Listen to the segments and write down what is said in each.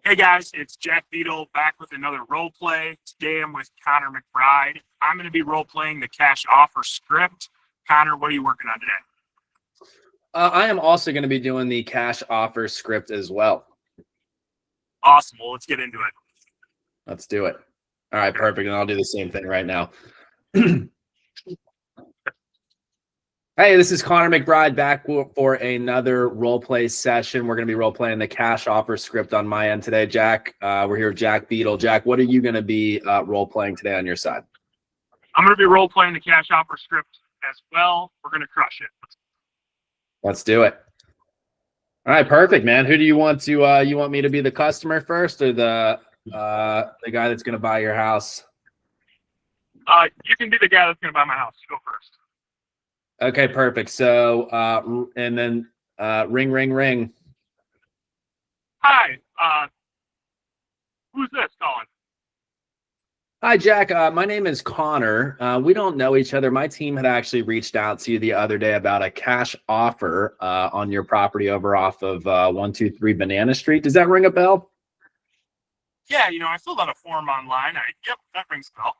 Hey guys, it's Jack Beedle back with another role play. Today I'm with Connor McBride. I'm going to be role playing the cash offer script. Connor, what are you working on today? I am also going to be doing the cash offer script as well. Awesome. Well, let's get into it. Let's do it. All right, perfect. And I'll do the same thing right now. Hey, this is Connor McBride back for another role play session. We're going to be role playing the cash offer script on my end today, Jack. We're here with Jack Beedle. Jack, what are you going to be role playing today on your side? I'm going to be role playing the cash offer script as well. We're going to crush it. Let's do it. All right, perfect, man. Who do you want to? You want me to be the customer first, or the guy that's going to buy your house? You can be the guy that's going to buy my house. You go first. Okay, perfect. So, and then ring, ring, ring. Hi. Who's this calling? Hi, Jack. My name is Connor. We don't know each other. My team had actually reached out to you the other day about a cash offer on your property over off of 123 Banana Street. Does that ring a bell? Yeah, I filled out a form online. Yep, that rings a bell.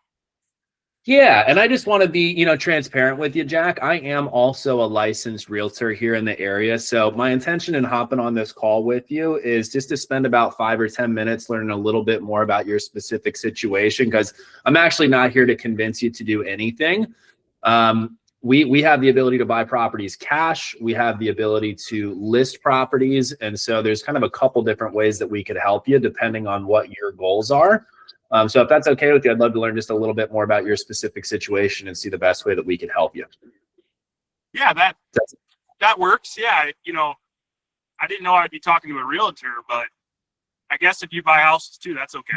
Yeah, and I just want to be, transparent with you, Jack. I am also a licensed realtor here in the area. So my intention in hopping on this call with you is just to spend about 5 or 10 minutes learning a little bit more about your specific situation, because I'm actually not here to convince you to do anything. We have the ability to buy properties cash. We have the ability to list properties. And so there's kind of a couple different ways that we could help you depending on what your goals are. So if that's okay with you, I'd love to learn just a little bit more about your specific situation and see the best way that we can help you. Yeah, that works. Yeah, I didn't know I'd be talking to a realtor, but I guess if you buy houses too, that's okay.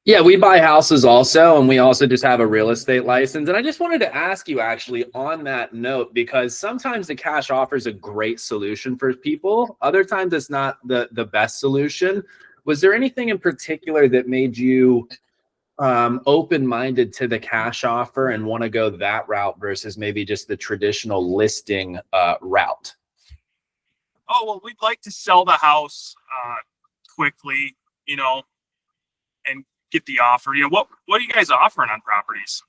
Yeah, we buy houses also, and we also just have a real estate license. And I just wanted to ask you actually on that note, because sometimes the cash offer is a great solution for people. Other times it's not the best solution. Was there anything in particular that made you open-minded to the cash offer and want to go that route versus maybe just the traditional listing route? Oh, well, we'd like to sell the house quickly, and get the offer. What are you guys offering on properties?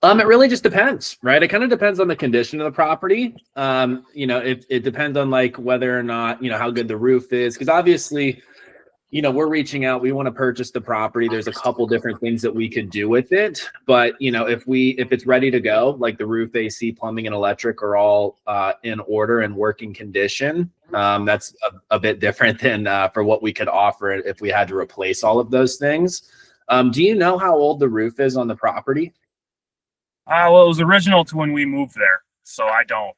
It really just depends, right? It kind of depends on the condition of the property. It depends on like whether or not, how good the roof is. Because obviously, we're reaching out, we want to purchase the property. There's a couple different things that we could do with it. But, if it's ready to go, like the roof, AC, plumbing, and electric are all in order and working condition, that's a bit different than for what we could offer if we had to replace all of those things. Do you know how old the roof is on the property? Well, it was original to when we moved there, so I don't.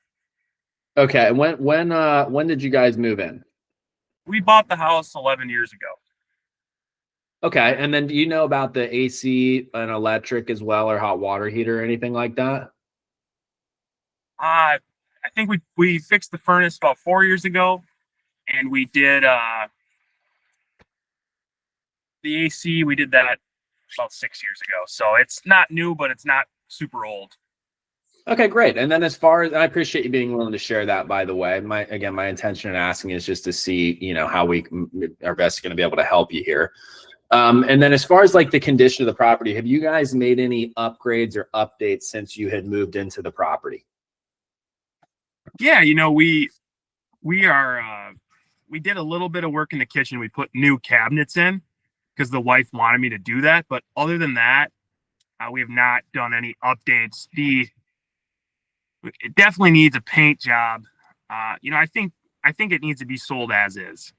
Okay, when did you guys move in? We bought the house 11 years ago. Okay, and then do you know about the AC and electric as well, or hot water heater or anything like that? I think we fixed the furnace about 4 years ago, and we did the AC. We did that about 6 years ago, so it's not new, but it's not super old. Okay, great. And then as far as, I appreciate you being willing to share that, by the way. My intention in asking is just to see, how we are best going to be able to help you here. And then as far as like the condition of the property, have you guys made any upgrades or updates since you had moved into the property? Yeah, we did a little bit of work in the kitchen. We put new cabinets in because the wife wanted me to do that. But other than that, we have not done any updates. It definitely needs a paint job. I think it needs to be sold as is.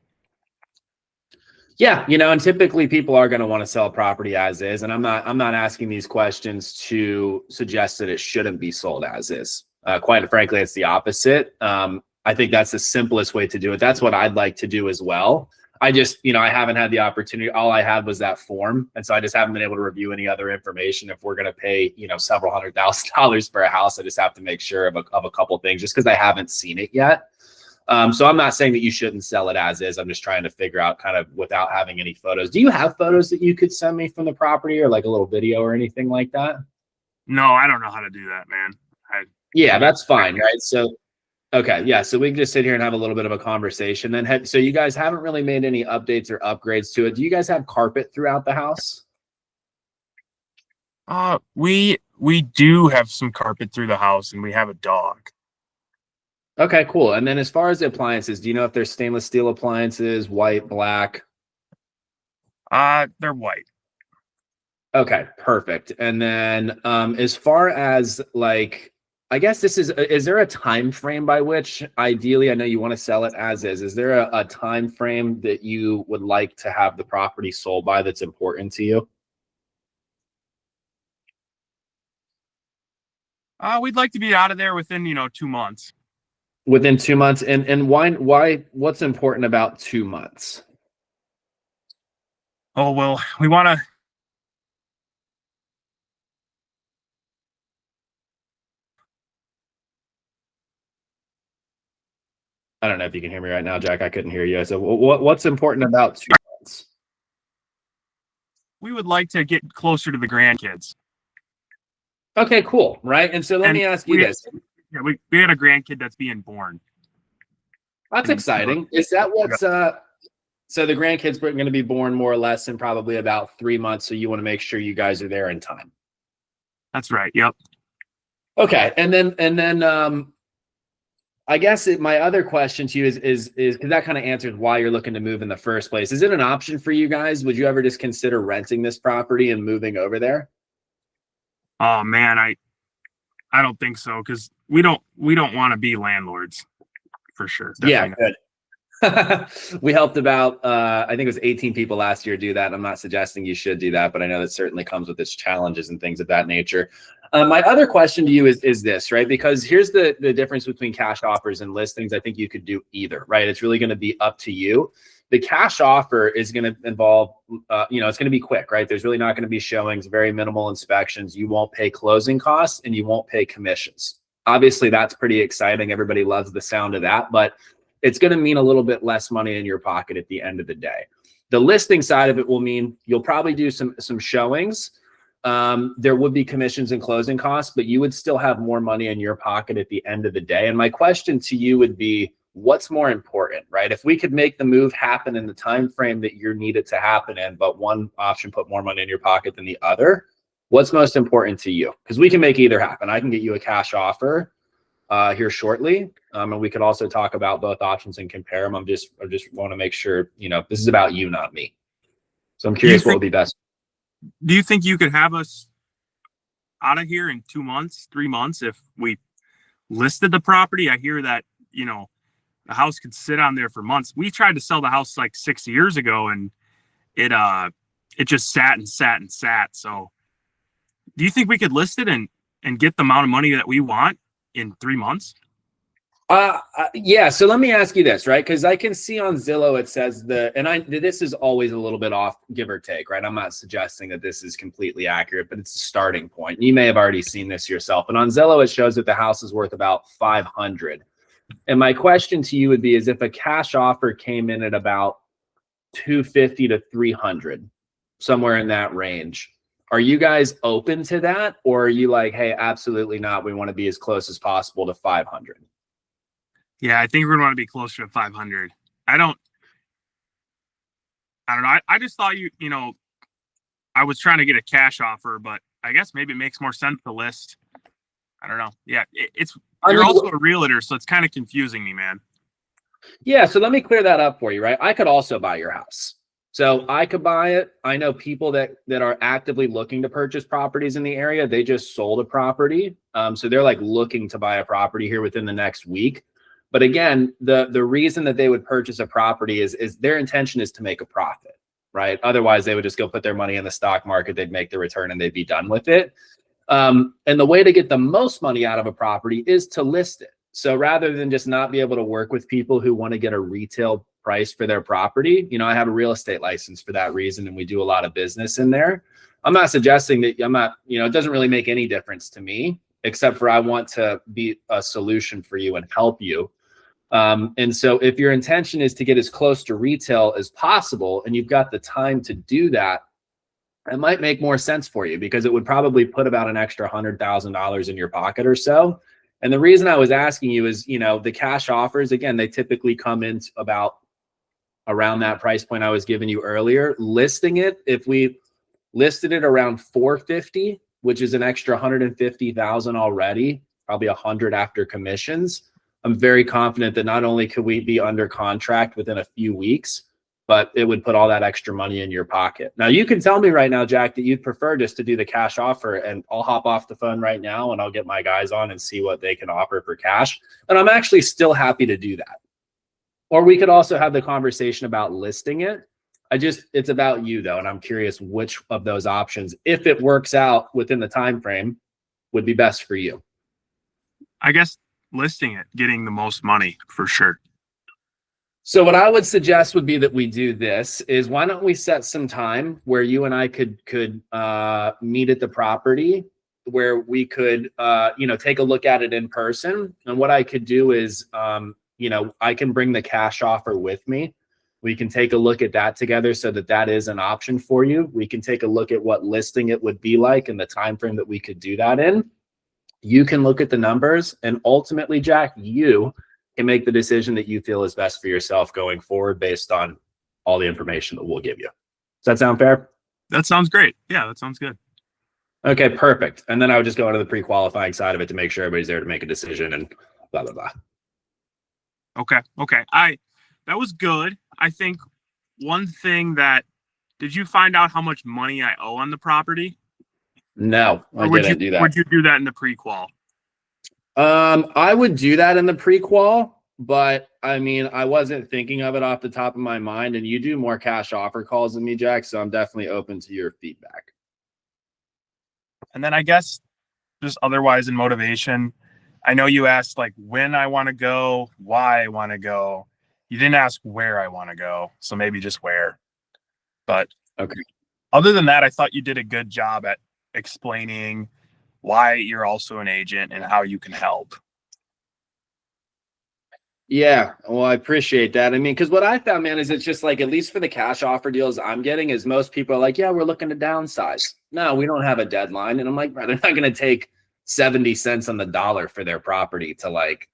Yeah, and typically people are going to want to sell a property as is, and I'm not asking these questions to suggest that it shouldn't be sold as is. Quite frankly, it's the opposite. I think that's the simplest way to do it. That's what I'd like to do as well. I just, I haven't had the opportunity. All I had was that form. And so I just haven't been able to review any other information. If we're going to pay, several $100,000 for a house, I just have to make sure of a couple of things just because I haven't seen it yet. So I'm not saying that you shouldn't sell it as is. I'm just trying to figure out kind of without having any photos. Do you have photos that you could send me from the property or like a little video or anything like that? No, I don't know how to do that, man. Yeah, that's fine, right? So Okay, yeah. So we can just sit here and have a little bit of a conversation. Then, so you guys haven't really made any updates or upgrades to it. Do you guys have carpet throughout the house? We do have some carpet through the house, and we have a dog. Okay, cool. And then as far as the appliances, do you know if they're stainless steel appliances, white, black? They're white. Okay, perfect. And then as far as like, I guess is there a time frame by which ideally, I know you want to sell it as is. Is there a time frame that you would like to have the property sold by that's important to you? We'd like to be out of there within, 2 months. Within 2 months. And why what's important about 2 months? Oh, well, we want to. I don't know if you can hear me right now, Jack. I couldn't hear you. So what's important about 2 months? We would like to get closer to the grandkids. Okay, cool. Right. And so let me ask you this. Yeah, we had a grandkid that's being born. That's exciting. Is that what's so the grandkids are going to be born more or less in probably about 3 months. So you want to make sure you guys are there in time. That's right. Yep. Okay. And then I guess my other question to you is because that kind of answers why you're looking to move in the first place. Is it an option for you guys? Would you ever just consider renting this property and moving over there? Oh man, I don't think so, because we don't want to be landlords for sure. Definitely yeah, good. We helped about I think it was 18 people last year do that. I'm not suggesting you should do that, but I know that certainly comes with its challenges and things of that nature. My other question to you is this, right? Because here's the difference between cash offers and listings. I think you could do either, right? It's really going to be up to you. The cash offer is going to involve, it's going to be quick, right? There's really not going to be showings, very minimal inspections. You won't pay closing costs and you won't pay commissions. Obviously, that's pretty exciting. Everybody loves the sound of that, but it's going to mean a little bit less money in your pocket at the end of the day. The listing side of it will mean you'll probably do some showings. There would be commissions and closing costs, but you would still have more money in your pocket at the end of the day. And my question to you would be, what's more important, right? If we could make the move happen in the time frame that you need it to happen in, but one option put more money in your pocket than the other, what's most important to you? Because we can make either happen. I can get you a cash offer here shortly, and we could also talk about both options and compare them. I just want to make sure this is about you, not me. So I'm curious what would be best. Do you think you could have us out of here in 2 months, 3 months if we listed the property? I hear that the house could sit on there for months. We tried to sell the house like 6 years ago, and it just sat and sat and sat. So do you think we could list it and get the amount of money that we want in 3 months? Yeah. So let me ask you this, right? Because I can see on Zillow, it says this is always a little bit off, give or take, right? I'm not suggesting that this is completely accurate, but it's a starting point. You may have already seen this yourself, but on Zillow, it shows that the house is worth about 500. And my question to you would be, is if a cash offer came in at about 250 to 300, somewhere in that range, are you guys open to that? Or are you like, hey, absolutely not. We want to be as close as possible to 500. Yeah, I think we're going to want to be closer to 500. I don't know. I just thought I was trying to get a cash offer, but I guess maybe it makes more sense to list. I don't know. Yeah, you're also a realtor, so it's kind of confusing me, man. Yeah, so let me clear that up for you, right? I could also buy your house. So I could buy it. I know people that are actively looking to purchase properties in the area. They just sold a property. So they're like looking to buy a property here within the next week. But again, the reason that they would purchase a property is their intention is to make a profit, right? Otherwise, they would just go put their money in the stock market. They'd make the return and they'd be done with it. And the way to get the most money out of a property is to list it. So rather than just not be able to work with people who want to get a retail price for their property, I have a real estate license for that reason, and we do a lot of business in there. I'm not suggesting that it doesn't really make any difference to me, except for I want to be a solution for you and help you. And so if your intention is to get as close to retail as possible, and you've got the time to do that, it might make more sense for you, because it would probably put about an extra $100,000 in your pocket or so. And the reason I was asking you is, the cash offers, again, they typically come in about around that price point I was giving you earlier. Listing it, if we listed it around 450, which is an extra 150,000 already, probably 100 after commissions, I'm very confident that not only could we be under contract within a few weeks, but it would put all that extra money in your pocket. Now, you can tell me right now, Jack, that you'd prefer just to do the cash offer, and I'll hop off the phone right now and I'll get my guys on and see what they can offer for cash. And I'm actually still happy to do that. Or we could also have the conversation about listing it. It's about you though. And I'm curious which of those options, if it works out within the time frame, would be best for you. I guess listing it, getting the most money for sure. So what I would suggest would be that we do this is, why don't we set some time where you and I could meet at the property, where we could take a look at it in person. And what I could do is I can bring the cash offer with me. We can take a look at that together so that is an option for you. We can take a look at what listing it would be like and the time frame that we could do that in. You can look at the numbers, and ultimately, Jack, you can make the decision that you feel is best for yourself going forward based on all the information that we'll give you. Does that sound fair? That sounds great. Yeah, that sounds good. Okay, perfect. And then I would just go into the pre-qualifying side of it to make sure everybody's there to make a decision and blah, blah, blah. Okay. That was good. I think one thing did you find out how much money I owe on the property? No, I didn't do that. Would you do that in the pre-qual? I would do that in the pre-qual, but I mean, I wasn't thinking of it off the top of my mind, and you do more cash offer calls than me, Jack, so I'm definitely open to your feedback. And then I guess just otherwise in motivation, I know you asked like when I want to go, why I want to go. You didn't ask where I want to go, so maybe just where. But okay. Other than that, I thought you did a good job at explaining why you're also an agent and how you can help. Yeah, well, I appreciate that. I mean, because what I found, man, is it's just like, at least for the cash offer deals I'm getting, is most people are like, yeah, we're looking to downsize. No, we don't have a deadline. And I'm like, bro, they're not going to take 70 cents on the dollar for their property to like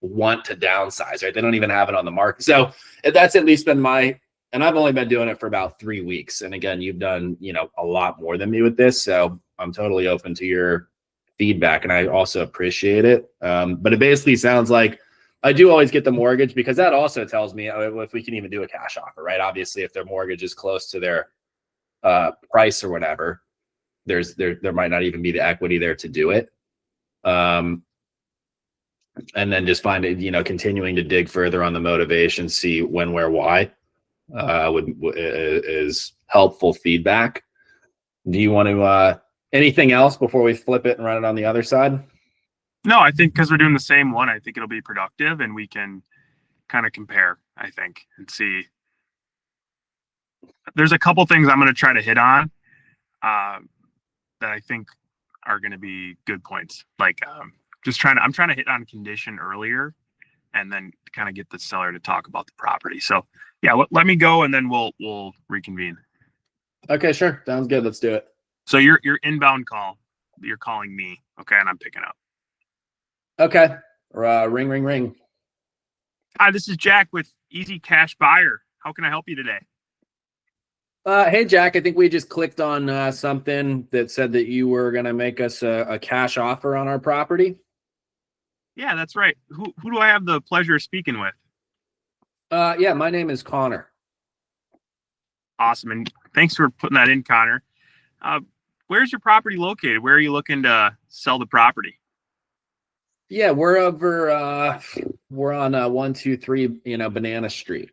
want to downsize, right? They don't even have it on the market. So that's at least been and I've only been doing it for about 3 weeks. And again, you've done, a lot more than me with this. So I'm totally open to your feedback, and I also appreciate it. But it basically sounds like I do always get the mortgage, because that also tells me if we can even do a cash offer, right? Obviously, if their mortgage is close to their price or whatever, there might not even be the equity there to do it. And then just find it, continuing to dig further on the motivation, see when, where, why is helpful feedback. Do you want to anything else before we flip it and run it on the other side? No, I think because we're doing the same one, I think it'll be productive, and we can kind of compare, I think, and see. There's a couple things I'm going to try to hit on that I think are going to be good points. Like I'm trying to hit on condition earlier, and then kind of get the seller to talk about the property. So yeah, let me go, and then we'll reconvene. Okay, sure. Sounds good. Let's do it. So your inbound call, you're calling me, okay, and I'm picking up. Okay. Ring, ring, ring. Hi, this is Jack with Easy Cash Buyer. How can I help you today? Hey, Jack, I think we just clicked on something that said that you were going to make us a cash offer on our property. Yeah, that's right. Who do I have the pleasure of speaking with? Yeah, my name is Connor. Awesome. And thanks for putting that in, Connor. Where's your property located? Where are you looking to sell the property? Yeah, we're on 123, Banana Street.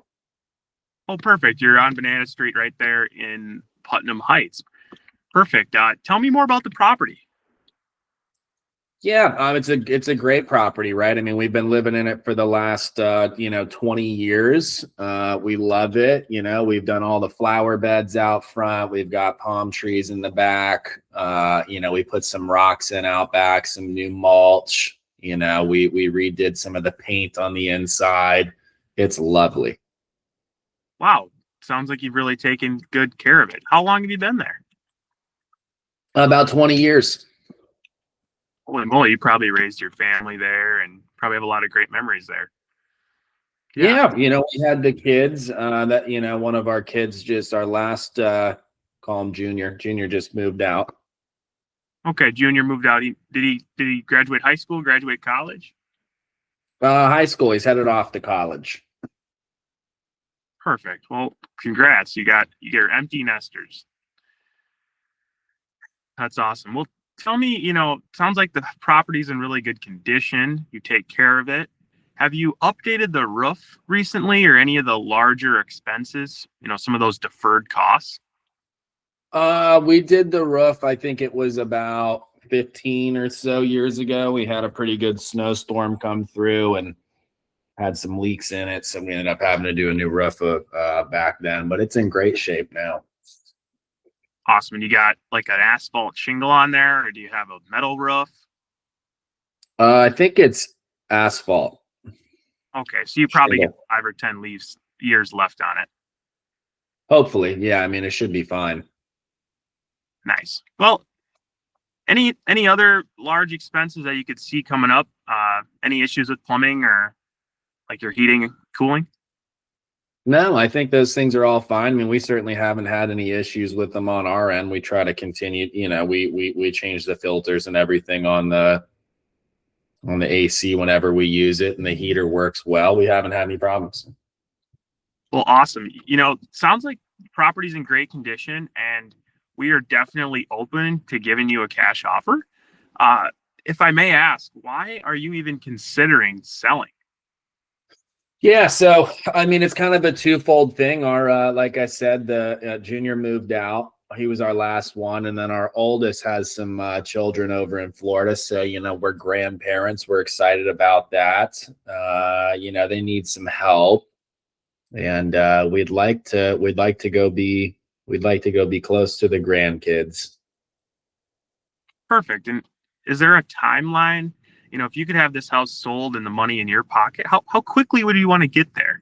Oh, perfect. You're on Banana Street right there in Putnam Heights. Perfect. Tell me more about the property. Yeah, it's a great property, right? I mean, we've been living in it for the last 20 years. We love it. We've done all the flower beds out front. We've got palm trees in the back. We put some rocks in out back, some new mulch. We redid some of the paint on the inside. It's lovely. Wow. Sounds like you've really taken good care of it. How long have you been there? About 20 years. Holy moly, you probably raised your family there and probably have a lot of great memories there. Yeah. Yeah, we had the kids that, one of our kids just our last call him Junior. Junior just moved out. Okay. Junior moved out. Did he graduate high school, graduate college? High school. He's headed off to college. Perfect. Well, congrats. You got your empty nesters. That's awesome. Well, tell me, sounds like the property's in really good condition. You take care of it. Have you updated the roof recently or any of the larger expenses? Some of those deferred costs? We did the roof. I think it was about 15 or so years ago. We had a pretty good snowstorm come through and had some leaks in it. So we ended up having to do a new roof back then, but it's in great shape now. Awesome. And you got like an asphalt shingle on there, or do you have a metal roof? I think it's asphalt. Okay. So you probably Shingle. get 5 or 10 years left on it. Hopefully. Yeah. I mean, it should be fine. Nice. Well, any other large expenses that you could see coming up? Any issues with plumbing or like your heating and cooling? No, I think those things are all fine. I mean, we certainly haven't had any issues with them on our end. We try to continue, we change the filters and everything on the AC whenever we use it, and the heater works well. We haven't had any problems. Well, awesome. Sounds like the property's in great condition, and we are definitely open to giving you a cash offer. If I may ask, why are you even considering selling? Yeah, so I mean, it's kind of a twofold thing. Our, like I said, the Junior moved out. He was our last one, and then our oldest has some children over in Florida. So we're grandparents. We're excited about that. They need some help, and we'd like to go be close to the grandkids. Perfect. And is there a timeline? If you could have this house sold and the money in your pocket, how quickly would you want to get there?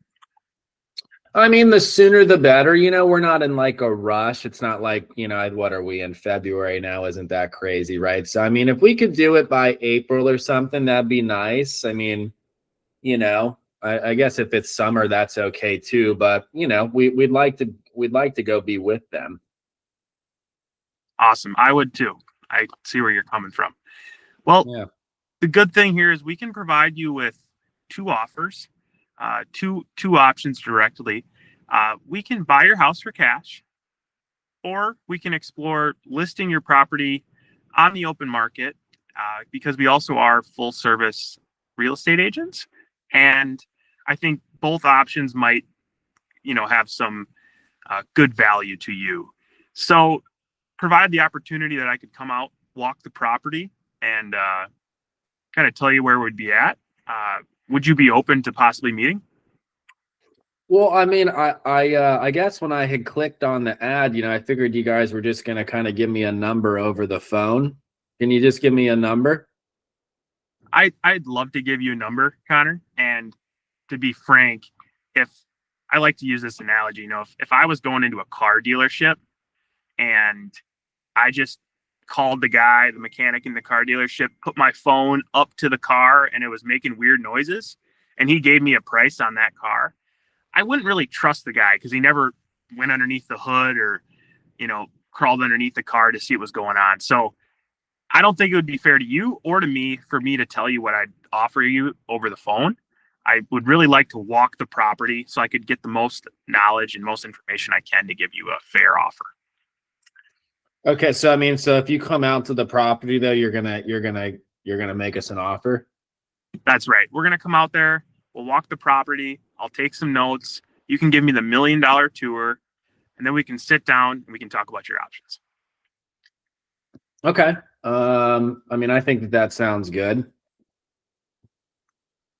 I mean, the sooner the better. We're not in like a rush. It's not like, what are we in February now? Isn't that crazy, right? So, I mean, if we could do it by April or something, that'd be nice. I mean, I guess if it's summer, that's okay too. But, we'd like to go be with them. Awesome. I would too. I see where you're coming from. Well, Yeah. The good thing here is we can provide you with 2 offers, two options directly. We can buy your house for cash, or we can explore listing your property on the open market, because we also are full service real estate agents. And I think both options might, have some good value to you. So provide the opportunity that I could come out, walk the property, and kind of tell you where we'd be at. Would you be open to possibly meeting? Well, I mean, I guess when I had clicked on the ad, I figured you guys were just going to kind of give me a number over the phone. Can you just give me a number? I'd love to give you a number, Connor. And to be frank, if I like to use this analogy, if I was going into a car dealership and I just called the mechanic in the car dealership, put my phone up to the car and it was making weird noises, and he gave me a price on that car, I wouldn't really trust the guy because he never went underneath the hood or, crawled underneath the car to see what was going on. So I don't think it would be fair to you or to me for me to tell you what I'd offer you over the phone. I would really like to walk the property so I could get the most knowledge and most information I can to give you a fair offer. Okay, so I mean, so if you come out to the property though, you're gonna make us an offer. That's right. We're gonna come out there. We'll walk the property. I'll take some notes. You can give me the $1 million tour, and then we can sit down and we can talk about your options. Okay. I mean, I think that sounds good.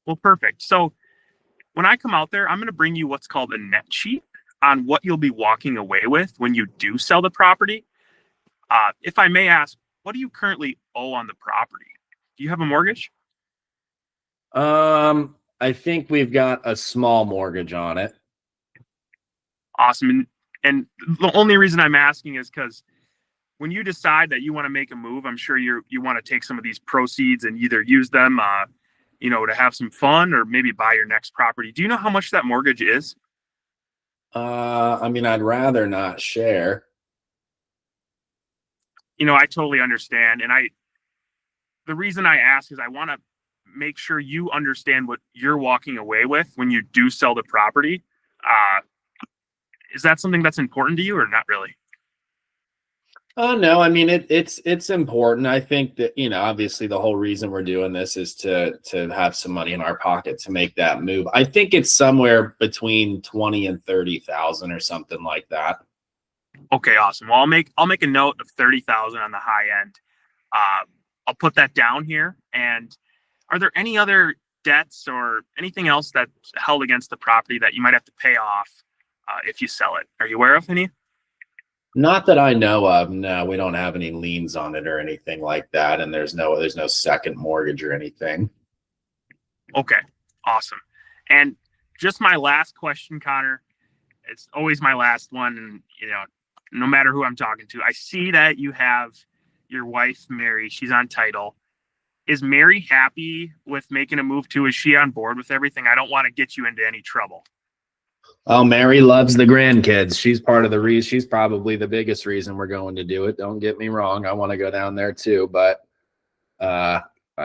Well, perfect. So when I come out there, I'm going to bring you what's called a net sheet on what you'll be walking away with when you do sell the property. If I may ask, what do you currently owe on the property? Do you have a mortgage? I think we've got a small mortgage on it. Awesome. And the only reason I'm asking is because when you decide that you want to make a move, I'm sure you want to take some of these proceeds and either use them, to have some fun or maybe buy your next property. Do you know how much that mortgage is? I mean, I'd rather not share. I totally understand. And the reason I ask is I want to make sure you understand what you're walking away with when you do sell the property. Uh, is that something that's important to you or not really? Oh no, I mean it's important. I think that, obviously the whole reason we're doing this is to have some money in our pocket to make that move. I think it's somewhere between 20 and 30,000 or something like that. Okay, awesome. Well, I'll make a note of 30,000 on the high end. I'll put that down here. And are there any other debts or anything else that's held against the property that you might have to pay off if you sell it? Are you aware of any? Not that I know of. No, we don't have any liens on it or anything like that, and there's no second mortgage or anything. Okay, awesome. And just my last question, Connor. It's always my last one, and no matter who I'm talking to, I see that you have your wife, Mary. She's on title. Is Mary happy with making a move too? Is she on board with everything? I don't want to get you into any trouble. Oh, Mary loves the grandkids. She's part of the reason. She's probably the biggest reason we're going to do it. Don't get me wrong. I want to go down there too, but I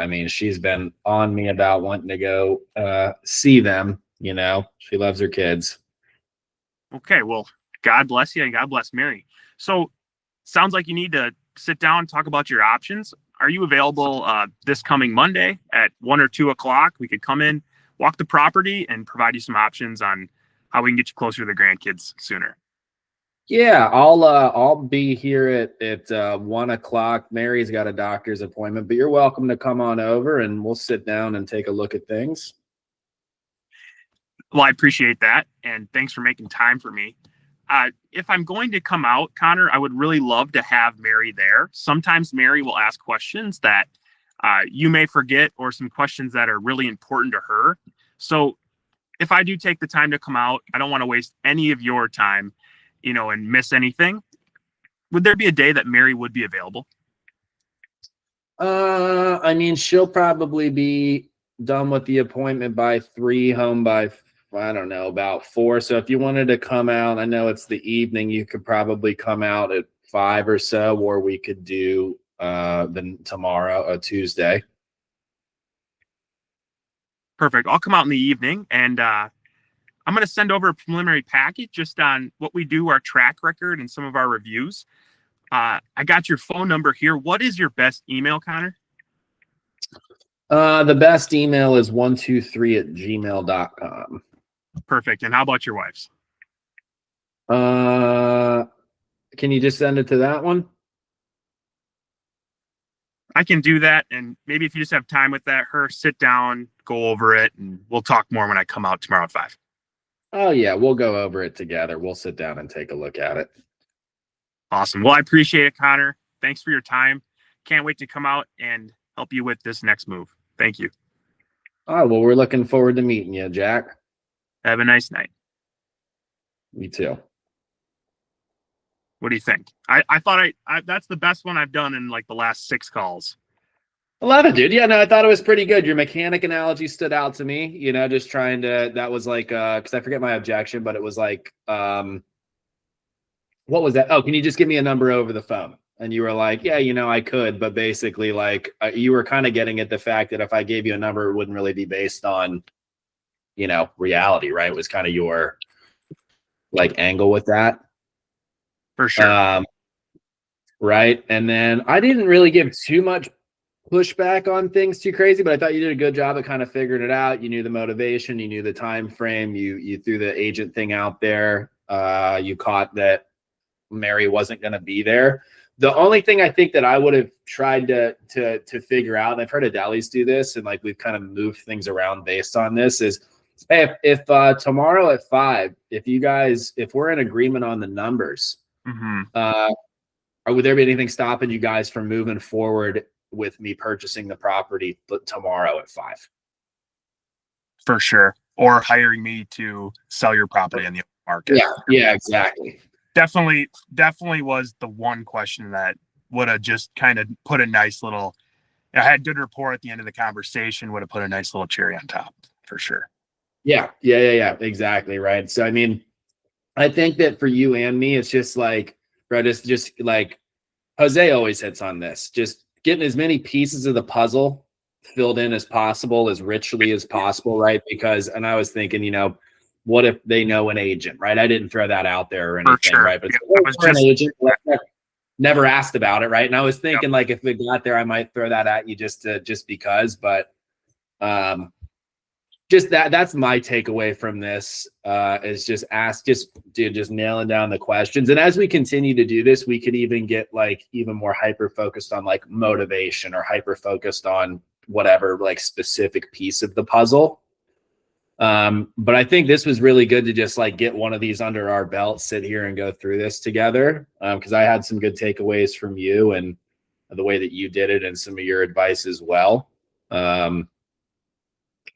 mean, she's been on me about wanting to go see them. She loves her kids. Okay, well, God bless you and God bless Mary. So, sounds like you need to sit down and talk about your options. Are you available this coming Monday at 1 or 2 o'clock? We could come in, walk the property, and provide you some options on how we can get you closer to the grandkids sooner. Yeah, I'll be here at 1 o'clock. Mary's got a doctor's appointment, but you're welcome to come on over and we'll sit down and take a look at things. Well, I appreciate that, and thanks for making time for me. If I'm going to come out, Connor, I would really love to have Mary there. Sometimes Mary will ask questions that you may forget or some questions that are really important to her. So if I do take the time to come out, I don't want to waste any of your time, and miss anything. Would there be a day that Mary would be available? I mean, she'll probably be done with the appointment by 3, home by, I don't know, about 4. So if you wanted to come out, I know it's the evening, you could probably come out at 5 or so, or we could do then tomorrow, Tuesday. Perfect. I'll come out in the evening, and I'm going to send over a preliminary package just on what we do, our track record, and some of our reviews. I got your phone number here. What is your best email, Connor? The best email is 123@gmail.com. Perfect. And how about your wife's? Can you just send it to that one? I can do that. And maybe if you just have time with that, sit down, go over it, and we'll talk more when I come out tomorrow at 5. Oh, yeah, we'll go over it together. We'll sit down and take a look at it. Awesome. Well, I appreciate it, Connor. Thanks for your time. Can't wait to come out and help you with this next move. Thank you. All right, well, we're looking forward to meeting you, Jack. Have a nice night. Me too. What do you think? I thought that's the best one I've done in like the last 6 calls. I love it, dude. Yeah, no, I thought it was pretty good. Your mechanic analogy stood out to me, just trying to, that was like, because I forget my objection, but it was like, what was that? Oh, can you just give me a number over the phone? And you were like, yeah, I could, but basically like you were kind of getting at the fact that if I gave you a number, it wouldn't really be based on, reality, right? It was kind of your like angle with that. For sure. Right. And then I didn't really give too much pushback on things too crazy, but I thought you did a good job of kind of figuring it out. You knew the motivation, you knew the time frame, you threw the agent thing out there. You caught that Mary wasn't going to be there. The only thing I think that I would have tried to figure out, and I've heard Adelis do this, and like we've kind of moved things around based on this, is hey, if tomorrow at 5, if we're in agreement on the numbers, would there be anything stopping you guys from moving forward with me purchasing the property tomorrow at 5? For sure. Or hiring me to sell your property in the market. Yeah, exactly. definitely was the one question that would have just kind of put a nice little. I had good rapport at the end of the conversation. Would have put a nice little cherry on top for sure. Yeah, exactly, right. So I mean, I think that for you and me, it's just like, bro, just like Jose always hits on this, just getting as many pieces of the puzzle filled in as possible, as richly as possible, right? Because, and I was thinking, what if they know an agent, right? I didn't throw that out there or anything, For sure. right? But Yeah, an agent, never asked about it, right? And I was thinking, like, if it got there, I might throw that at you just because, but just that's my takeaway from this, is just nailing down the questions. And as we continue to do this, we could even get like even more hyper focused on like motivation, or hyper focused on whatever like specific piece of the puzzle. But I think this was really good to just like get one of these under our belt, sit here and go through this together. Because I had some good takeaways from you and the way that you did it, and some of your advice as well.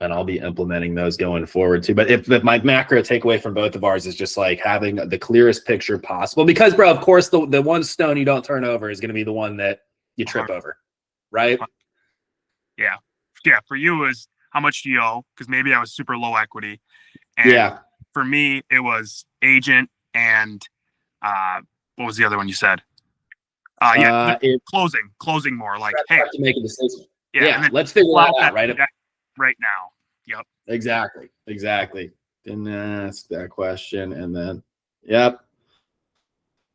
And I'll be implementing those going forward too. But if my macro takeaway from both of ours is just like having the clearest picture possible, because bro, of course, the one stone you don't turn over is going to be the one that you trip over, right? Yeah. For you, is how much do you owe? Because maybe I was super low equity. And for me, it was agent and what was the other one you said? Closing more. Like, hey, have to make a decision. Yeah. Let's figure that out, right? Right now. Yep. Exactly. Didn't ask that question, and then, yep.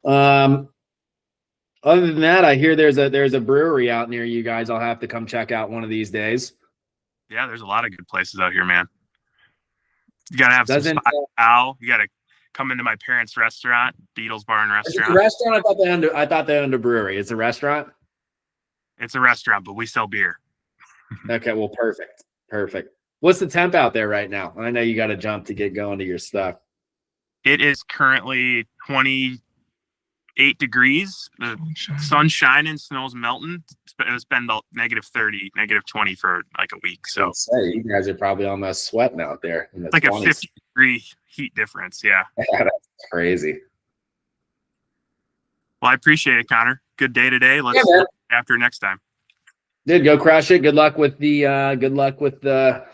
Other than that, I hear there's a brewery out near you guys. I'll have to come check out one of these days. Yeah, there's a lot of good places out here, man. You gotta have some spot now. You gotta come into my parents' restaurant, Beedle's Bar and Restaurant. It's a restaurant. I thought they owned a brewery. It's a restaurant. It's a restaurant, but we sell beer. Okay, well, perfect. What's the temp out there right now? I know you got to jump to get going to your stuff. It is currently 28 degrees. The sun's shining, snow's melting. It's been about -30, -20 for like a week. So you guys are probably almost sweating out there. It's like 20s. A 50-degree heat difference. Yeah. That's crazy. Well, I appreciate it, Connor. Good day today. Let's after next time. Dude, go crush it. Good luck with the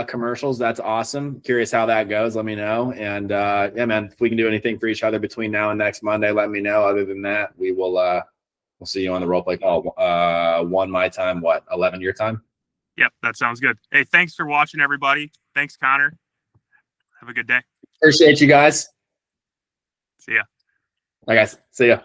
commercials. That's awesome. Curious how that goes. Let me know. And yeah, man, if we can do anything for each other between now and next Monday, let me know. Other than that, we will we'll see you on the role play call. 1 my time, 11 your time? Yep, that sounds good. Hey, thanks for watching, everybody. Thanks, Connor. Have a good day. Appreciate you guys. See ya. Bye, guys. See ya.